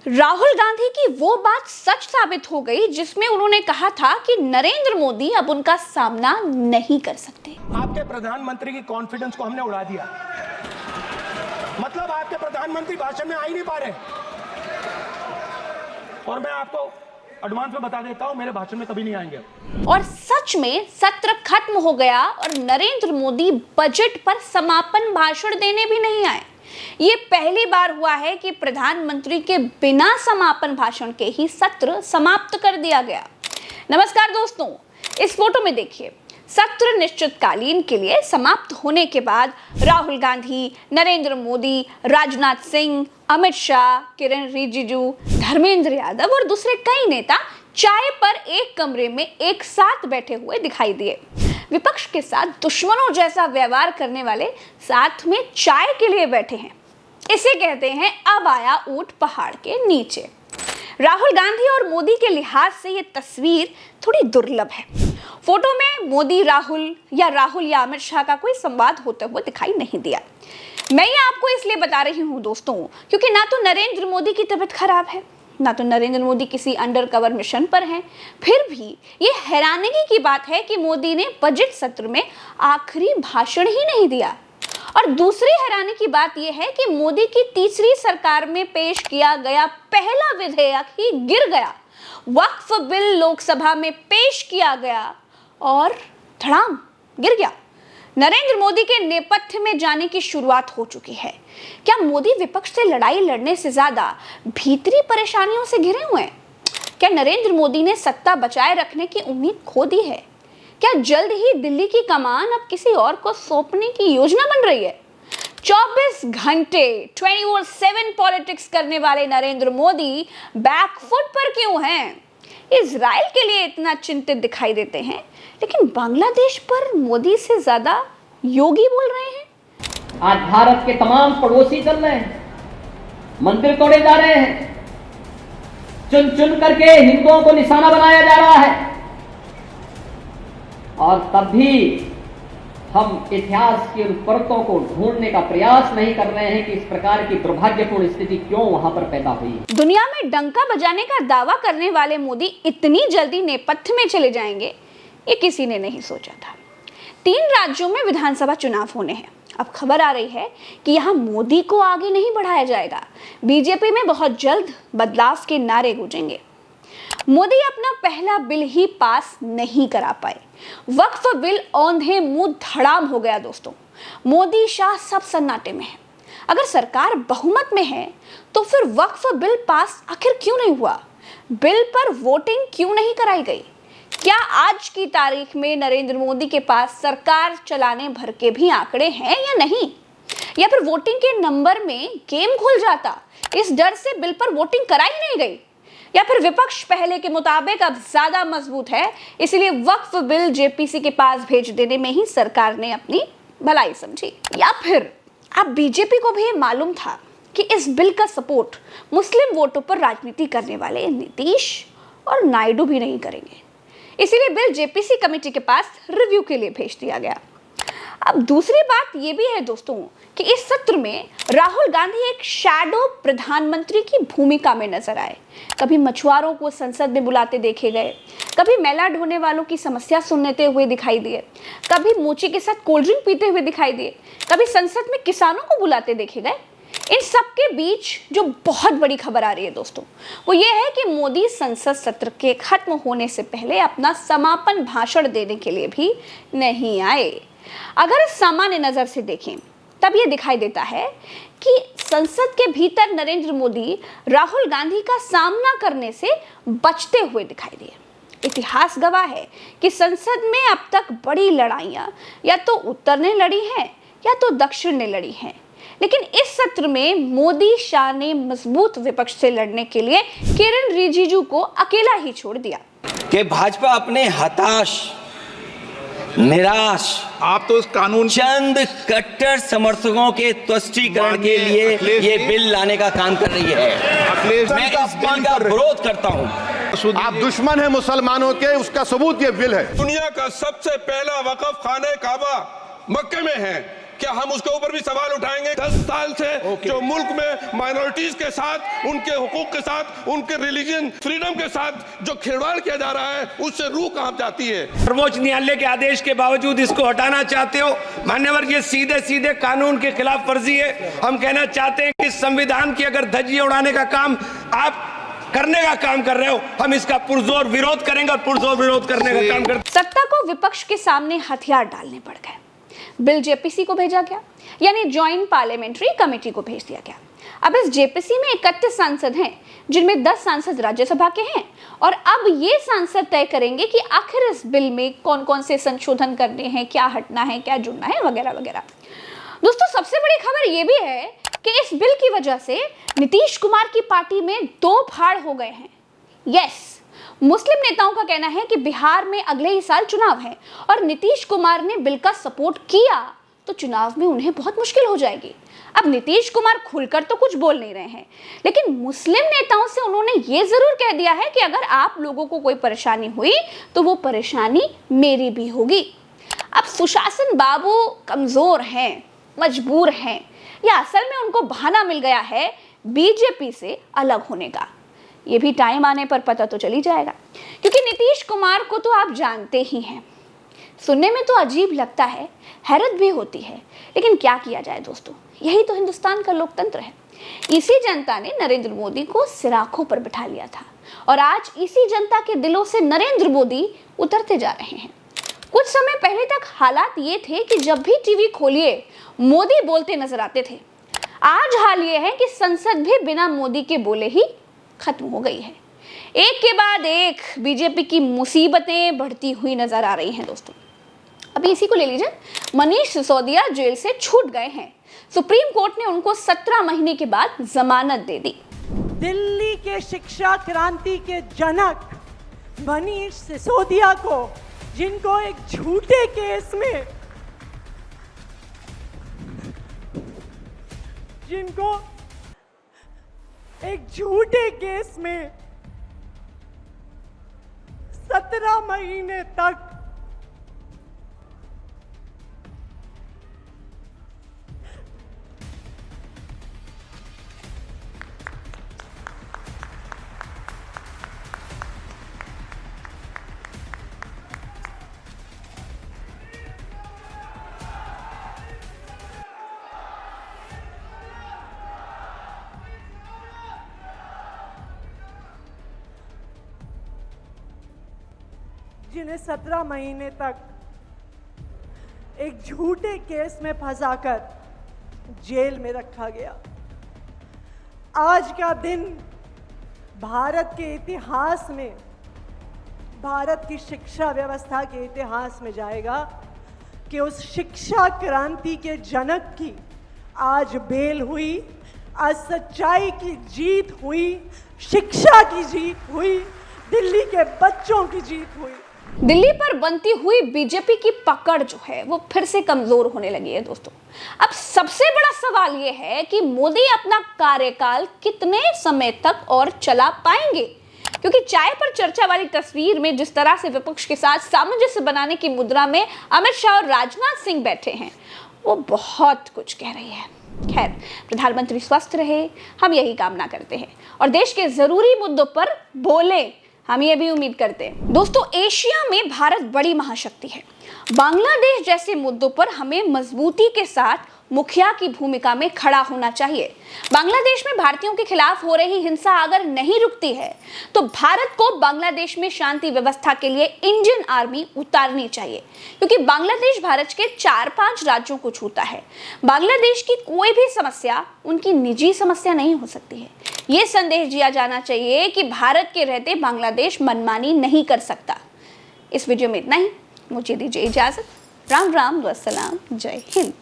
राहुल गांधी की वो बात सच साबित हो गई जिसमें उन्होंने कहा था कि नरेंद्र मोदी अब उनका सामना नहीं कर सकते। आपके प्रधानमंत्री की कॉन्फिडेंस को हमने उड़ा दिया। मतलब आपके प्रधानमंत्री भाषण में आ ही नहीं पा रहे। और मैं आपको एडवांस में बता देता हूं, मेरे भाषण में कभी नहीं आएंगे। और सच में सत्र खत्म हो गया और नरेंद्र मोदी बजट पर समापन भाषण देने भी नहीं आए। ये पहली बार हुआ है कि प्रधानमंत्री के बिना समापन भाषण के ही सत्र समाप्त कर दिया गया। नमस्कार दोस्तों, इस फोटो में देखिए, सत्र निश्चितकालीन के लिए समाप्त होने के बाद राहुल गांधी, नरेंद्र मोदी, राजनाथ सिंह, अमित शाह, किरण रिजिजू, धर्मेंद्र यादव और दूसरे कई नेता चाय पर एक कमरे में एक साथ बैठे हुए दिखाई दिए। विपक्ष के साथ दुश्मनों जैसा व्यवहार करने वाले साथ में चाय के लिए बैठे हैं। इसे कहते हैं अब आया ऊंट पहाड़ के नीचे। राहुल गांधी और मोदी के लिहाज से ये तस्वीर थोड़ी दुर्लभ है। फोटो में मोदी राहुल या अमित शाह का कोई संवाद होते हुए दिखाई नहीं दिया। मैं ये आपको इसलिए बता रही हूँ दोस्तों, क्योंकि ना तो नरेंद्र मोदी की तबीयत खराब है, ना तो नरेंद्र मोदी किसी अंडरकवर मिशन पर हैं। फिर भी ये हैरानी की बात है कि मोदी ने बजट सत्र में आखिरी भाषण ही नहीं दिया। और दूसरी हैरानी की बात यह है कि मोदी की तीसरी सरकार में पेश किया गया पहला विधेयक ही गिर गया। वक्फ बिल लोकसभा में पेश किया गया और धड़ाम गिर गया। नरेंद्र मोदी के नेपथ्य में जाने की शुरुआत हो चुकी है। क्या मोदी विपक्ष से लड़ाई लड़ने से ज्यादा भीतरी परेशानियों से घिरे हुए हैं? क्या नरेंद्र मोदी ने सत्ता बचाए रखने की उम्मीद खो दी है? क्या जल्द ही दिल्ली की कमान अब किसी और को सौंपने की योजना बन रही है? 24 घंटे 24/7 पॉलिटिक्स करने वाले नरेंद्र मोदी बैकफुट पर क्यों हैं? इजराइल के लिए इतना चिंतित दिखाई देते हैं, लेकिन बांग्लादेश पर मोदी से ज्यादा योगी बोल रहे हैं। आज भारत के तमाम पड़ोसी चल रहे हैं, मंदिर तोड़े जा रहे हैं, चुन चुन करके हिंदुओं को निशाना बनाया जा रहा है, और तब भी हम इतिहास की उन परतों को ढूंढने का प्रयास नहीं कर रहे हैं कि इस प्रकार की दुर्भाग्यपूर्ण स्थिति क्यों वहां पर पैदा हुई। दुनिया में डंका बजाने का दावा करने वाले मोदी इतनी जल्दी नेपथ्य में चले जाएंगे, ये किसी ने नहीं सोचा था। 3 राज्यों में विधानसभा चुनाव होने हैं। अब खबर आ रही है कि यहाँ मोदी को आगे नहीं बढ़ाया जाएगा। बीजेपी में बहुत जल्द बदलाव के नारे गूंजेंगे। मोदी अपना पहला बिल ही पास नहीं करा पाए। वक्फ बिल औंधे मुंह धड़ाम हो गया दोस्तों। मोदी शाह सब सन्नाटे में है। अगर सरकार बहुमत में है तो फिर वक्फ बिल पास आखिर क्यों नहीं हुआ? बिल पर वोटिंग क्यों नहीं कराई गई? क्या आज की तारीख में नरेंद्र मोदी के पास सरकार चलाने भर के भी आंकड़े हैं या नहीं? या फिर वोटिंग के नंबर में गेम खुल जाता, इस डर से बिल पर वोटिंग कराई नहीं गई? या फिर विपक्ष पहले के मुताबिक अब ज्यादा मजबूत है, इसलिए वक्फ बिल जेपीसी के पास भेज देने में ही सरकार ने अपनी भलाई समझी? या फिर अब बीजेपी को भी मालूम था कि इस बिल का सपोर्ट मुस्लिम वोटों पर राजनीति करने वाले नीतीश और नायडू भी नहीं करेंगे, इसीलिए बिल जेपीसी कमेटी के पास रिव्यू के लिए भेज दिया गया। अब दूसरी बात यह भी है दोस्तों कि इस सत्र में राहुल गांधी एक शैडो प्रधानमंत्री की भूमिका में नजर आए। कभी मछुआरों को संसद में बुलाते देखे गए, कभी मेला ढोने वालों की समस्या सुनते हुए दिखाई दिए, कभी मोची के साथ कोल्ड ड्रिंक पीते हुए दिखाई दिए, कभी संसद में किसानों को बुलाते देखे गए। इन सब के बीच जो बहुत बड़ी खबर आ रही है दोस्तों, वो ये है कि मोदी संसद सत्र के खत्म होने से पहले अपना समापन भाषण देने के लिए भी नहीं आए। अगर सामान्य नजर से देखें तब ये दिखाई देता है कि संसद के भीतर नरेंद्र मोदी राहुल गांधी का सामना करने से बचते हुए दिखाई दिए। इतिहास गवाह है कि संसद में अब तक बड़ी लड़ाइयां या तो उत्तर ने लड़ी हैं या तो दक्षिण ने लड़ी हैं, लेकिन इस सत्र में मोदी शाह ने मजबूत विपक्ष से लड़ने के लिए किरण रिजिजू को अकेला ही छोड़ दिया। कि भाजपा अपने हताश, निराश, आप तो इस कानून चंद कट्टर समर्थकों के तुष्टीकरण के लिए ये बिल लाने का काम कर रही है। मैं इस बिल का विरोध करता हूँ। आप दुश्मन हैं मुसलमानों के, उसका सबूत ये बिल है। दुनिया का सबसे पहला वक़फ़ खाने काबा मक्के में है। क्या हम उसके ऊपर भी सवाल उठाएंगे? 10 साल से जो मुल्क में माइनॉरिटीज के साथ, उनके हुकूक के साथ, उनके रिलीजन फ्रीडम के साथ जो खिलवाड़ किया जा रहा है, उससे रूह कांप जाती है। सर्वोच्च न्यायालय के आदेश के बावजूद इसको हटाना चाहते हो मान्यवर, ये सीधे सीधे कानून के खिलाफ वर्जी है। हम कहना चाहते हैं कि संविधान की अगर धज्जियां उड़ाने का काम आप करने का काम कर रहे हो, हम इसका पुरजोर विरोध करेंगे और पुरजोर विरोध करने का काम करते। सत्ता को विपक्ष के सामने हथियार डालने पड़ गए। बिल जेपीसी को भेजा गया, यानी ज्वाइंट पार्लियामेंट्री कमेटी को भेज दिया गया। अब इस जेपीसी में 31 सांसद हैं, जिनमें 10 सांसद राज्यसभा के हैं, और अब ये सांसद तय करेंगे कि आखिर इस बिल में कौन कौन से संशोधन करने हैं, क्या हटना है, क्या जुड़ना है, वगैरह वगैरह। दोस्तों, सबसे बड़ी खबर ये भी है कि इस बिल की वजह से नीतीश कुमार की पार्टी में 2 फाड़ हो गए हैं। यस, मुस्लिम नेताओं का कहना है कि बिहार में अगले ही साल चुनाव है और नीतीश कुमार ने बिल का सपोर्ट किया तो चुनाव में उन्हें बहुत मुश्किल हो जाएगी। अब नीतीश कुमार खुलकर तो कुछ बोल नहीं रहे हैं, लेकिन मुस्लिम नेताओं से उन्होंने ये जरूर कह दिया है कि अगर आप लोगों को कोई परेशानी हुई तो वो परेशानी मेरी भी होगी। अब सुशासन बाबू कमजोर हैं, मजबूर हैं, या असल में उनको बहाना मिल गया है बीजेपी से अलग होने का। ये भी टाइम आने पर पता तो चल ही जाएगा, क्योंकि नीतीश कुमार को तो आप जानते ही हैं। सुनने में तो अजीब लगता है, हैरत भी होती है, लेकिन क्या किया जाए दोस्तों, यही तो हिंदुस्तान का लोकतंत्र है। इसी जनता ने नरेंद्र मोदी को सिराखों पर बिठा लिया था और आज इसी जनता के दिलों से नरेंद्र मोदी उतरते जा रहे हैं। कुछ समय पहले तक हालात ये थे कि जब भी टीवी खोलिए मोदी बोलते नजर आते थे। आज हाल ये है कि संसद भी बिना मोदी के बोले ही खत्म हो गई है। एक के बाद एक बीजेपी की मुसीबतें बढ़ती हुई नजर आ रही हैं दोस्तों। अभी इसी को ले लीजिए, मनीष सिसोदिया जेल से छूट गए हैं। सुप्रीम कोर्ट ने उनको 17 महीने के बाद जमानत दे दी। दिल्ली के शिक्षा क्रांति के जनक मनीष सिसोदिया को, जिनको एक झूठे केस में में 17 महीने तक जिन्हें 17 महीने तक एक झूठे केस में फंसाकर जेल में रखा गया। आज का दिन भारत के इतिहास में, भारत की शिक्षा व्यवस्था के इतिहास में जाएगा कि उस शिक्षा क्रांति के जनक की आज बेल हुई, आज सच्चाई की जीत हुई, शिक्षा की जीत हुई, दिल्ली के बच्चों की जीत हुई। दिल्ली पर बनती हुई बीजेपी की पकड़ जो है वो फिर से कमजोर होने लगी है दोस्तों। अब सबसे बड़ा सवाल ये है कि मोदी अपना कार्यकाल कितने समय तक और चला पाएंगे, क्योंकि चाय पर चर्चा वाली तस्वीर में जिस तरह से विपक्ष के साथ सामंजस्य बनाने की मुद्रा में अमित शाह और राजनाथ सिंह बैठे हैं, वो बहुत कुछ कह रही है। खैर, प्रधानमंत्री स्वस्थ रहे, हम यही कामना करते हैं, और देश के जरूरी मुद्दों पर बोले, हम ये भी उम्मीद करते हैं। दोस्तों, एशिया में भारत बड़ी महाशक्ति है। बांग्लादेश जैसे मुद्दों पर हमें मजबूती के साथ मुखिया की भूमिका में खड़ा होना चाहिए। बांग्लादेश में भारतीयों के खिलाफ हो रही हिंसा अगर नहीं रुकती है तो भारत को बांग्लादेश में शांति व्यवस्था के लिए इंडियन आर्मी उतारनी चाहिए, क्योंकि बांग्लादेश भारत के 4-5 राज्यों को छूता है। बांग्लादेश की कोई भी समस्या उनकी निजी समस्या नहीं हो सकती है। ये संदेश दिया जाना चाहिए कि भारत के रहते बांग्लादेश मनमानी नहीं कर सकता। इस वीडियो में इतना ही, मुझे दीजिए इजाजत। राम राम, वस्सलाम, जय हिंद।